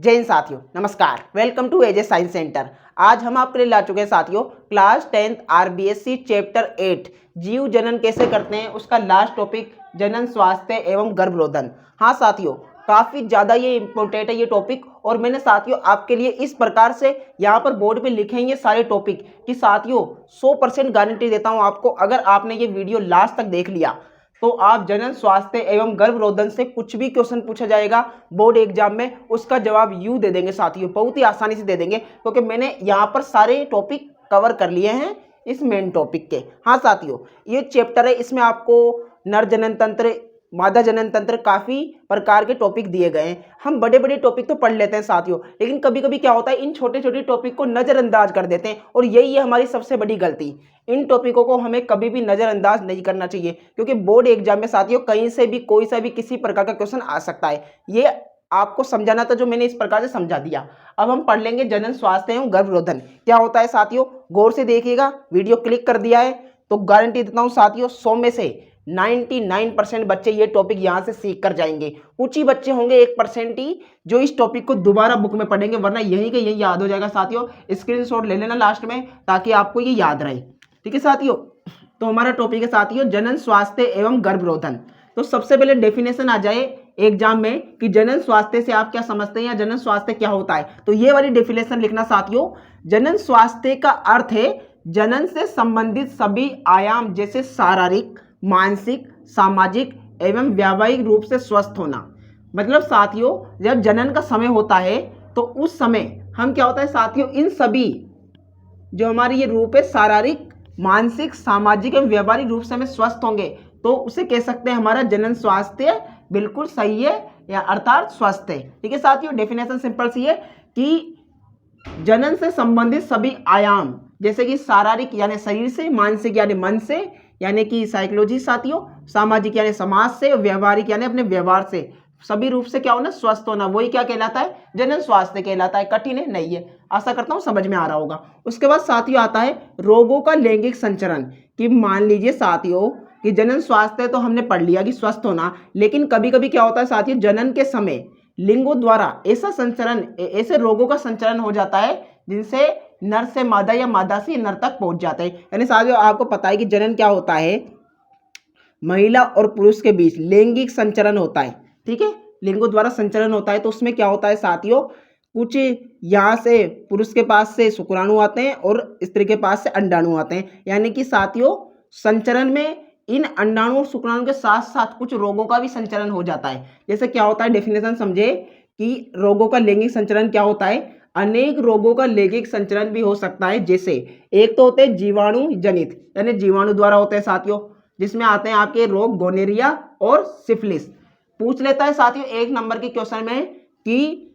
जय हिंद साथियों, नमस्कार। Welcome to AJ science centre. आज हम आपके लिए ला चुके हैं साथियों क्लास 10th आरबीएससी चैप्टर 8 जीव जनन कैसे करते हैं, उसका लास्ट टॉपिक जनन स्वास्थ्य एवं गर्भरोधन। हाँ साथियों, काफ़ी ज़्यादा ये इंपॉर्टेंट है ये टॉपिक, और मैंने साथियों आपके लिए इस प्रकार से यहाँ पर बोर्ड पे लिखेंगे सारे टॉपिक कि साथियों 100% गारंटी देता हूँ आपको, अगर आपने ये वीडियो लास्ट तक देख लिया तो आप जनन स्वास्थ्य एवं गर्भरोधन से कुछ भी क्वेश्चन पूछा जाएगा बोर्ड एग्जाम में, उसका जवाब यूं दे देंगे साथियों, बहुत ही आसानी से दे देंगे, क्योंकि मैंने यहाँ पर सारे टॉपिक कवर कर लिए हैं इस मेन टॉपिक के। हाँ साथियों, ये चैप्टर है, इसमें आपको नर जनन तंत्र, मादा जनन तंत्र, काफ़ी प्रकार के टॉपिक दिए गए हैं। हम बड़े बड़े टॉपिक तो पढ़ लेते हैं साथियों, लेकिन कभी कभी क्या होता है, इन छोटे छोटे टॉपिक को नज़रअंदाज कर देते हैं, और यही है हमारी सबसे बड़ी गलती। इन टॉपिकों को हमें कभी भी नज़रअंदाज नहीं करना चाहिए, क्योंकि बोर्ड एग्जाम में साथियों कहीं से भी कोई सा भी किसी प्रकार का क्वेश्चन आ सकता है। ये आपको समझाना था, जो मैंने इस प्रकार से समझा दिया। अब हम पढ़ लेंगे जनन स्वास्थ्य एवं गर्भरोधन क्या होता है साथियों। गौर से देखिएगा, वीडियो क्लिक कर दिया है तो गारंटी देता हूँ साथियों 100 में से 99% बच्चे ये टॉपिक यहाँ से सीख कर जाएंगे। कुछ ही बच्चे होंगे 1% ही जो इस टॉपिक को दोबारा बुक में पढ़ेंगे, वरना यहीं के यहीं याद हो जाएगा साथियों। स्क्रीनशॉट ले लेना लास्ट में, ताकि आपको ये याद रहे। ठीक है साथियों, तो हमारा टॉपिक है साथियों जनन स्वास्थ्य एवं गर्भरोधन। तो सबसे पहले डेफिनेशन आ जाए एग्जाम में कि जनन स्वास्थ्य से आप क्या समझते हैं या जनन स्वास्थ्य क्या होता है, तो ये वाली डेफिनेशन लिखना साथियों। जनन स्वास्थ्य का अर्थ है जनन से संबंधित सभी आयाम, जैसे शारीरिक, मानसिक, सामाजिक एवं वैवाहिक रूप से स्वस्थ होना। मतलब साथियों जब जनन का समय होता है तो उस समय हम क्या होता है साथियों, इन सभी जो हमारी ये रूप है शारीरिक, मानसिक, सामाजिक एवं व्यवहारिक रूप से हमें स्वस्थ होंगे, तो उसे कह सकते हैं हमारा जनन स्वास्थ्य बिल्कुल सही है, या अर्थात स्वस्थ है। ठीक है साथियों, डेफिनेशन सिंपल सी है कि जनन से संबंधित सभी आयाम, जैसे कि शारीरिक यानी शरीर से, मानसिक यानी मन से यानी कि साइकोलॉजी साथियों, सामाजिक यानी समाज से, व्यवहारिक यानी अपने व्यवहार से सभी रूप से क्या होना, स्वस्थ होना, वही क्या कहलाता है, जनन स्वास्थ्य कहलाता है। कठिन है नहीं है, आशा करता हूँ समझ में आ रहा होगा। उसके बाद साथियों आता है रोगों का लैंगिक संचरण, कि मान लीजिए साथियों कि जनन स्वास्थ्य तो हमने पढ़ लिया कि स्वस्थ होना, लेकिन कभी कभी क्या होता है साथियों, जनन के समय लिंगों द्वारा ऐसा संचरण, ऐसे रोगों का संचरण हो जाता है जिनसे नर से मादा या मादा से नर तक पहुंच जाते हैं। यानी साथियों आपको पता है कि जनन क्या होता है, महिला और पुरुष के बीच लैंगिक संचरण होता है। ठीक है, लिंगों द्वारा संचरण होता है, तो उसमें क्या होता है साथियों, कुछ यहाँ से पुरुष के पास से शुक्राणु आते हैं और स्त्री के पास से अंडाणु आते हैं। यानी कि साथियों संचरण में इन अंडाणु और शुक्राणु के साथ साथ कुछ रोगों का भी संचरण हो जाता है। जैसे क्या होता है, डेफिनेशन समझे कि रोगों का लैंगिक संचरण क्या होता है। अनेक रोगों का लैंगिक संचरण भी हो सकता है, जैसे एक तो होते हैं जीवाणु जनित, यानी जीवाणु द्वारा होते हैं साथियों, जिसमें आते हैं आपके रोग गोनेरिया और सिफिलिस। पूछ लेता है साथियों 1 नंबर के क्वेश्चन में कि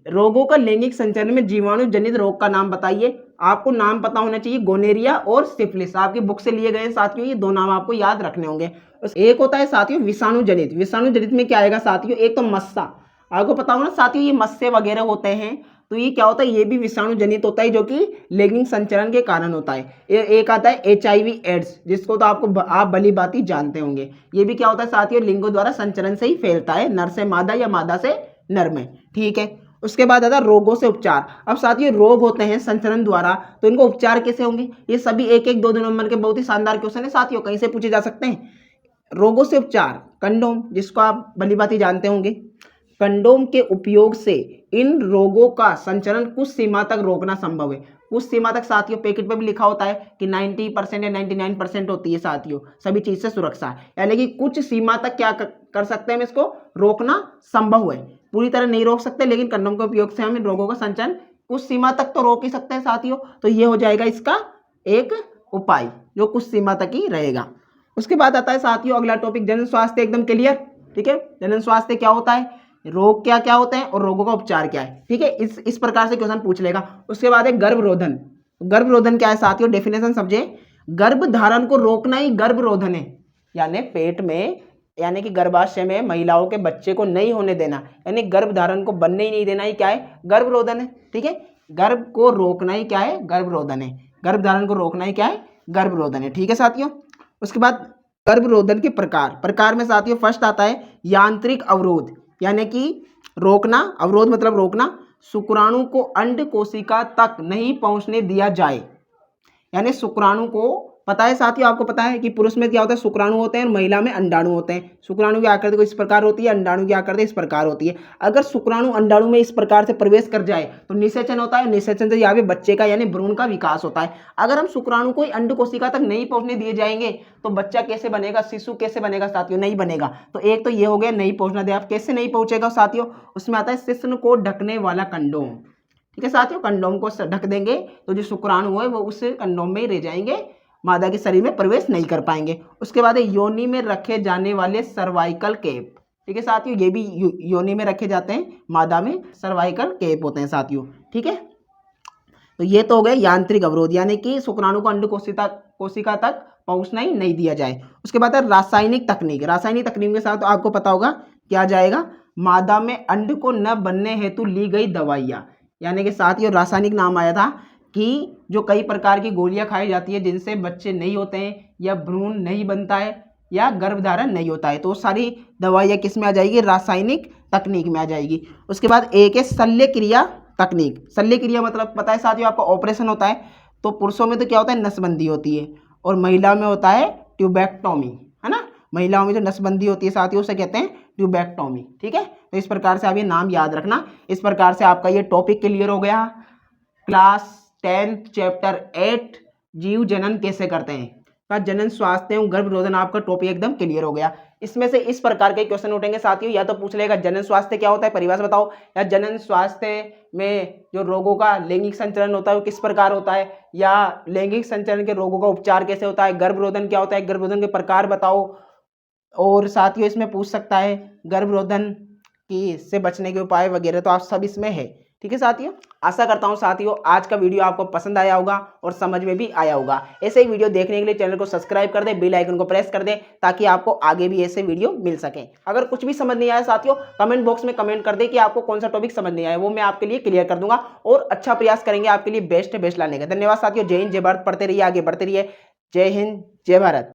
रोगों का लैंगिक संचरण में जीवाणु जनित रोग का नाम बताइए। आपको नाम पता होना चाहिए, गोनेरिया और सिफिलिस आपकी बुक से लिए गए साथियों, ये 2 नाम आपको याद रखने होंगे। एक होता है साथियों विषाणु जनित। विषाणु जनित में क्या आएगा साथियों, एक तो मस्सा, आपको पता होगा ना साथियों ये मस्से वगैरह होते हैं, तो ये क्या होता है, ये भी विषाणु जनित होता है, जो कि लैंगिक संचरण के कारण होता है। एक आता है HIV एड्स, जिसको तो आपको आप भली भांति जानते होंगे। ये भी क्या होता है साथियों, लिंगों द्वारा संचरण से ही फैलता है, नर से मादा या मादा से नर में। ठीक है, उसके बाद आता है रोगों से उपचार। अब साथियों रोग होते हैं संचरण द्वारा, तो इनको उपचार कैसे होंगे, ये सभी 1-1, 2-2 नंबर के बहुत ही शानदार क्वेश्चन है साथियों, कहीं से पूछे जा सकते हैं। रोगों से उपचार, कंडोम, जिसको आप भली भांति जानते होंगे। कंडोम के उपयोग से इन रोगों का संचरण कुछ सीमा तक रोकना संभव है। कुछ सीमा तक साथियों, पैकेट पे भी लिखा होता है कि 90% या 99% होती है साथियों सभी चीज से सुरक्षा, यानी कि कुछ सीमा तक क्या कर सकते हैं, हम इसको रोकना संभव है। पूरी तरह नहीं रोक सकते, लेकिन कंडोम के उपयोग से हम इन रोगों का संचरण कुछ सीमा तक तो रोक ही सकते हैं साथियों। तो ये हो जाएगा इसका एक उपाय, जो कुछ सीमा तक ही रहेगा। उसके बाद आता है साथियों अगला टॉपिक जनन स्वास्थ्य, एकदम क्लियर। ठीक है, जनन स्वास्थ्य क्या होता है, रोग क्या क्या होते हैं और रोगों का उपचार क्या है। ठीक है, इस प्रकार से क्वेश्चन पूछ लेगा। उसके बाद है गर्भरोधन। गर्भरोधन क्या है साथियों, डेफिनेशन समझे। गर्भधारण को रोकना ही गर्भरोधन है, यानी पेट में, यानी कि गर्भाशय में महिलाओं के बच्चे को नहीं होने देना, यानी गर्भधारण को बनने ही नहीं देना ही क्या है, गर्भरोधन है। ठीक है, गर्भ को रोकना ही क्या है, गर्भरोधन है। गर्भधारण को रोकना ही क्या है, गर्भरोधन है। ठीक है साथियों, उसके बाद गर्भरोधन के प्रकार में साथियों फर्स्ट आता है यांत्रिक अवरोध, यानी कि रोकना, अवरोध मतलब रोकना, शुक्राणु को अंड कोशिका तक नहीं पहुंचने दिया जाए। यानी शुक्राणु को, पता है साथियों, आपको पता है कि पुरुष में क्या होता है, शुक्राणु होते हैं और महिला में अंडाणु होते हैं। शुक्राणु की आकृति कुछ इस प्रकार होती है, अंडाणु की आकृति इस प्रकार होती है। अगर शुक्राणु अंडाणु में इस प्रकार से प्रवेश कर जाए तो निषेचन होता है, निषेचन से यहाँ पे बच्चे का यानी भ्रूण का विकास होता है। अगर हम शुक्राणु को अंड कोशिका तक नहीं पहुंचने दिए जाएंगे तो बच्चा कैसे बनेगा, शिशु कैसे बनेगा साथियों, नहीं बनेगा। तो एक तो ये हो गया नहीं पहुंचना दिया। आप कैसे नहीं पहुंचेगा साथियों, उसमें आता है शिश्न को ढकने वाला कंडोम। ठीक है साथियों, कंडोम को ढक देंगे तो जो शुक्राणु है वो उस कंडोम में ही रह जाएंगे, मादा के शरीर में प्रवेश नहीं कर पाएंगे। उसके बाद योनि में रखे जाने वाले सर्वाइकल केप। ठीक है साथियों, ये भी योनि में रखे जाते हैं, मादा में सर्वाइकल केप होते हैं साथियों। ठीक है, तो ये तो हो गए यांत्रिक अवरोध, यानी कि शुक्राणु को अंड कोशिका तक पहुंचना ही नहीं दिया जाए। उसके बाद है रासायनिक तकनीक। रासायनिक तकनीक के साथ आपको पता होगा क्या जाएगा, मादा में अंड को न बनने हेतु ली गई दवाइयाँ। यानी कि साथियों रासायनिक नाम आया था कि जो कई प्रकार की गोलियां खाई जाती है जिनसे बच्चे नहीं होते हैं या भ्रूण नहीं बनता है या गर्भधारण नहीं होता है, तो सारी दवाइयाँ किस में आ जाएगी, रासायनिक तकनीक में आ जाएगी। उसके बाद एक है शल्य क्रिया तकनीक। शल्य क्रिया मतलब पता है साथियों आपको, ऑपरेशन होता है तो पुरुषों में तो क्या होता है, नसबंदी होती है, और महिला में होता है ट्यूबेक्टोमी, है ना। महिलाओं में जो नसबंदी होती है साथियों उसे कहते हैं ट्यूबेक्टोमी। ठीक है, तो इस प्रकार से आप ये नाम याद रखना। इस प्रकार से आपका ये टॉपिक क्लियर हो गया। क्लास 10 चैप्टर 8 जीव जनन कैसे करते हैं का जनन स्वास्थ्य एवं गर्भरोधन आपका टॉपिक एकदम क्लियर हो गया। इसमें से इस प्रकार के क्वेश्चन उठेंगे साथियों, या तो पूछ लेगा जनन स्वास्थ्य क्या होता है, परिभाषा बताओ, या जनन स्वास्थ्य में जो रोगों का लैंगिक संचरण होता है वो किस प्रकार होता है, या लैंगिक संचरण के रोगों का उपचार कैसे होता है, गर्भरोधन क्या होता है, गर्भरोधन के प्रकार बताओ। और साथियों इसमें पूछ सकता है गर्भरोधन की से बचने के उपाय वगैरह, तो आप सब इसमें है। ठीक है साथियों, आशा करता हूं साथियों आज का वीडियो आपको पसंद आया होगा और समझ में भी आया होगा। ऐसे ही वीडियो देखने के लिए चैनल को सब्सक्राइब कर दे, बेल आइकन को प्रेस कर दे ताकि आपको आगे भी ऐसे वीडियो मिल सके। अगर कुछ भी समझ नहीं आया साथियों कमेंट बॉक्स में कमेंट कर दे कि आपको कौन सा टॉपिक समझ नहीं आया, वो मैं आपके लिए क्लियर कर दूंगा और अच्छा प्रयास करेंगे आपके लिए बेस्ट लाने का। धन्यवाद साथियों, जय हिंद जय भारत, पढ़ते रहिए आगे बढ़ते रहिए। जय हिंद जय भारत।